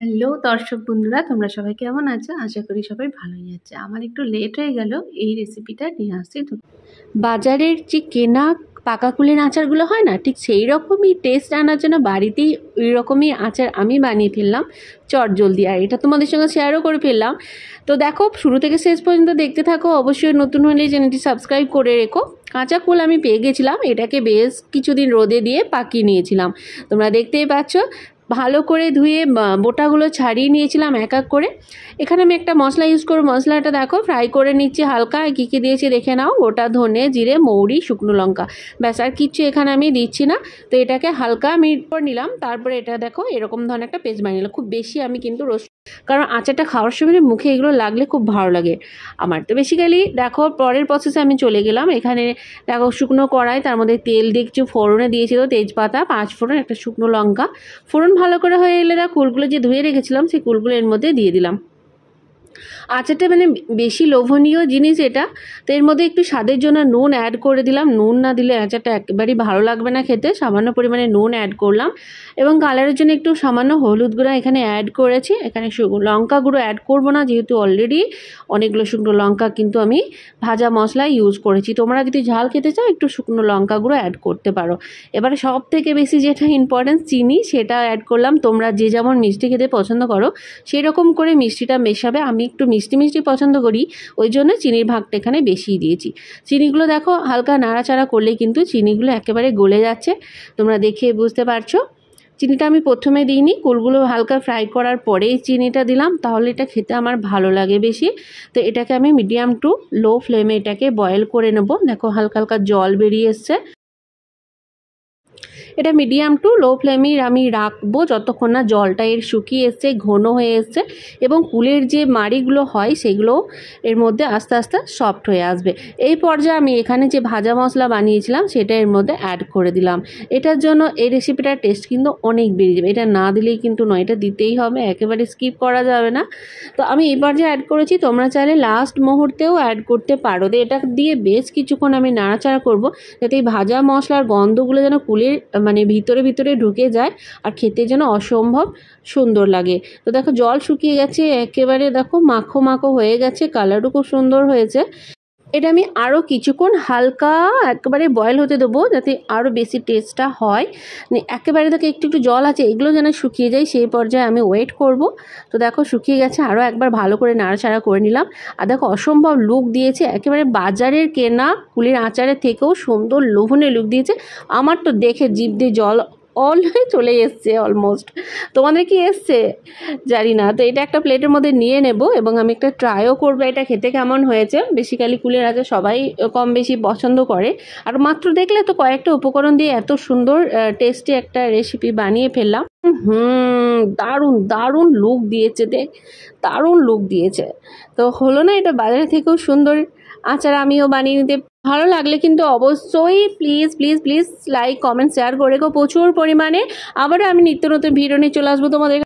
Hello দর্শক বন্ধুরা, তোমরা সবাই কেমন আছো? আশা করি সবাই ভালোই আছে। আমার একটু লেট হয়ে গেল এই রেসিপিটা নিয়ে আসতে। বাজারের যে কেনা পাকা কুলের আচারগুলো হয় না, ঠিক সেই রকমই টেস্ট আনার জন্য বাড়িতেই ওই রকমই আচার আমি বানিয়ে ফেললাম চটজলদি, আর এটা তোমাদের সঙ্গে শেয়ারও করে ফেললাম। তো দেখো, শুরু থেকে শেষ পর্যন্ত দেখতে থাকো। অবশ্যই নতুন হলে চ্যানেলটি সাবস্ক্রাইব করে রেখো। কাঁচা কুল আমি পেয়ে গেছিলাম, এটাকে বেশ কিছুদিন রোদে দিয়ে পাকিয়ে নিয়েছিলাম। তোমরা দেখতেই পাচ্ছ, ভালো করে ধুয়ে বোটাগুলো ছাড়িয়ে নিয়েছিলাম এক এক করে। এখানে আমি একটা মশলা ইউজ করব। মশলাটা দেখো ফ্রাই করে নিচ্ছি হালকা। কী কী দিয়েছি দেখে নাও। গোটা ধনে, জিরে, মৌরি, শুকনো লঙ্কা, ব্যাস আর কিচ্ছু এখানে আমি দিচ্ছি না। তো এটাকে হালকা আমি করে নিলাম। তারপরে এটা দেখো এরকম ধরনের একটা পেস্ট বানিয়ে নিলাম। খুব বেশি আমি কিন্তু রোস্ট, কারণ আচারটা খাওয়ার সময় মুখে এগুলো লাগলে খুব ভালো লাগে আমার। তো বেসিক্যালি দেখো পরের প্রসেসে আমি চলে গেলাম। এখানে দেখো শুকনো কড়াই, তার মধ্যে তেল দিয়ে কিছু ফোড়নে দিয়েছিল, তেজপাতা, 5 ফোড়ন, একটা শুকনো লঙ্কা। ফোড়ন ভালো করে হয়ে এলে দেখো কুলগুলো যে ধুয়ে রেখেছিলাম সেই কুলগুলো এর মধ্যে দিয়ে দিলাম। আচারটা বেশি লোভনীয় জিনিস এটা। তো এর মধ্যে একটু স্বাদের জন্য নুন অ্যাড করে দিলাম। নুন না দিলে আচারটা একেবারেই ভালো লাগবে না খেতে। সামান্য পরিমাণে নুন অ্যাড করলাম এবং কালারের জন্য একটু সামান্য হলুদ গুঁড়া এখানে অ্যাড করেছি। এখানে লঙ্কা গুঁড়ো অ্যাড করব না, যেহেতু অলরেডি অনেকগুলো শুকনো লঙ্কা কিন্তু আমি ভাজা মশলা ইউজ করেছি। তোমরা যদি ঝাল খেতে চাও একটু শুকনো লঙ্কা গুঁড়ো অ্যাড করতে পারো। এবারে সব থেকে বেশি যেটা ইম্পর্টেন্ট, চিনি, সেটা অ্যাড করলাম। তোমরা যে যেমন মিষ্টি খেতে পছন্দ করো সেই রকম করে মিষ্টিটা মেশাবে। আমি একটু মিষ্টি মিষ্টি পছন্দ করি, ওই জন্য চিনির ভাগটা এখানে বেশিই দিয়েছি। চিনিগুলো দেখো হালকা নাড়াচাড়া করলেই কিন্তু চিনিগুলো একেবারে গলে যাচ্ছে, তোমরা দেখে বুঝতে পারছো। চিনিটা আমি প্রথমে দিইনি, কুলগুলো হালকা ফ্রাই করার পরেই চিনিটা দিলাম, তাহলে এটা খেতে আমার ভালো লাগে বেশি। তো এটাকে আমি মিডিয়াম টু লো ফ্লেমে এটাকে বয়েল করে নেব। দেখো হালকা হালকা জল বেরিয়ে এসছে। এটা মিডিয়াম টু লো ফ্লেমেই আমি রাখবো যতক্ষণ না জলটা এর শুকিয়ে এসছে, ঘন হয়ে এসছে এবং কুলের যে মাড়িগুলো হয় সেগুলো এর মধ্যে আস্তে আস্তে সফট হয়ে আসবে। এই পর্যায়ে আমি এখানে যে ভাজা মশলা বানিয়েছিলাম সেটা এর মধ্যে অ্যাড করে দিলাম। এটার জন্য এই রেসিপিটার টেস্ট কিন্তু অনেক বেড়ে যাবে। এটা না দিলেই কিন্তু নয়, এটা দিতেই হবে, একেবারে স্কিপ করা যাবে না। তো আমি এই পর্যায়ে অ্যাড করেছি, তোমরা চাইলে লাস্ট মুহূর্তেও অ্যাড করতে পারো। তো এটা দিয়ে বেশ কিছুক্ষণ আমি নাড়াচাড়া করব, যাতে এই ভাজা মশলার গন্ধগুলো যেন কুলের ভিতরে ভিতরে ঢুকে যায় আর খেতে যেন অসম্ভব সুন্দর লাগে। তো দেখো জল শুকিয়ে গেছে একেবারে, দেখো মাখো মাখো হয়ে গেছে, কালারও খুব সুন্দর হয়েছে। এটা আমি আরও কিছুক্ষণ হালকা একেবারে বয়েল হতে দেবো, যাতে আরও বেশি টেস্টটা হয়। একেবারে দেখো একটু একটু জল আছে, এগুলো যেন শুকিয়ে যায়, সেই পর্যায়ে আমি ওয়েট করব। তো দেখো শুকিয়ে গেছে, আরও একবার ভালো করে নাড়াচাড়া করে নিলাম। আর দেখো অসম্ভব লুক দিয়েছে, একেবারে বাজারের কেনা কুলের আচারের থেকেও সুন্দর লোভনীয় লুক দিয়েছে। আমার তো দেখে জিভ দিয়ে জল চলে এসছে অলমোস্ট। তোমাদের কি এসছে জানি না। তো এটা একটা প্লেটের মধ্যে নিয়ে নেব এবং আমি একটা ট্রাইও করবো এটা খেতে কেমন হয়েছে। বেসিক্যালি কুলের আচার সবাই কম বেশি পছন্দ করে, আর মাত্র দেখলে তো কয়েকটা উপকরণ দিয়ে এত সুন্দর টেস্টি একটা রেসিপি বানিয়ে ফেললাম। দারুণ দারুণ লুক দিয়েছে, দারুণ লুক দিয়েছে। তো হলো না এটা বাজারে থেকেও সুন্দর আচার আমিও বানিয়ে নিতে। ভালো লাগলে কিন্তু অবশ্যই please please please like, comment, share করে প্রচুর পরিমাণে। আবারও আমি নিত্য নতুন ভিডিও নিয়ে চলে আসবো তোমাদের।